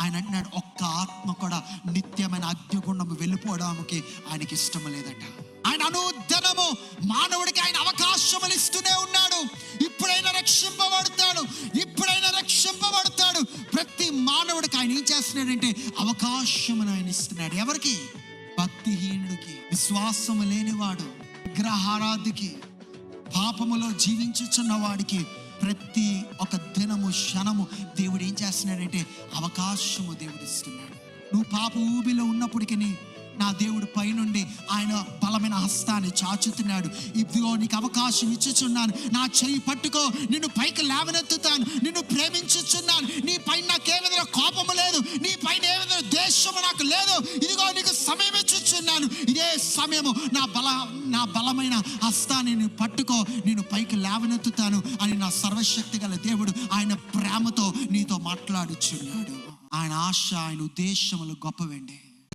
ఆయన అంటున్నాడు, ఒక్క ఆత్మ కూడా నిత్యమైన అగ్నిగుండం వెళ్ళిపోవడానికి ఆయనకి ఇష్టం లేదట. ఆయన అనుదినము మానవుడికి ఆయన అవకాశములు ఇస్తూనే ఉన్నాడు. ఇప్పుడైనా రక్షింపబడతాడు, ఇప్పుడైనా రక్షింపబడతాడు. ప్రతి మానవుడికి ఆయన ఏం చేస్తున్నాడంటే అవకాశమును ఆయన ఇస్తున్నాడు. ఎవరికి? భక్తిహీనుడికి, విశ్వాసము లేనివాడు, విగ్రహారాధికి, పాపములో జీవించుచున్న వాడికి ప్రతి ఒక దినము క్షణము దేవుడు ఏం చేస్తున్నాడంటే అవకాశము దేవుడు ఇస్తున్నాడు. నువ్వు పాప ఊబిలో ఉన్నప్పటికీ నా దేవుడు పైనుండి ఆయన బలమైన హస్తాన్ని చాచుతున్నాడు. ఇదిగో నీకు అవకాశం ఇచ్చుచున్నాను, నా చెయ్యి పట్టుకో, నిన్ను పైకి లేవనెత్తుతాను, నిన్ను ప్రేమించుచున్నాను, నీ పైన నాకు ఏ విధంగా కోపము లేదు, నీ పైన ఏ విధంగా ద్వేషము నాకు లేదు. ఇదిగో నీకు సమయం ఇచ్చుచున్నాను, ఇదే సమయము నా బలమైన హస్తాన్ని నేను పట్టుకో, నేను పైకి లేవనెత్తుతాను అని నా సర్వశక్తి గల దేవుడు ఆయన ప్రేమతో నీతో మాట్లాడుచున్నాడు. ఆయన ఆశ, ఆయన ఉద్దేశములు గొప్పవండి.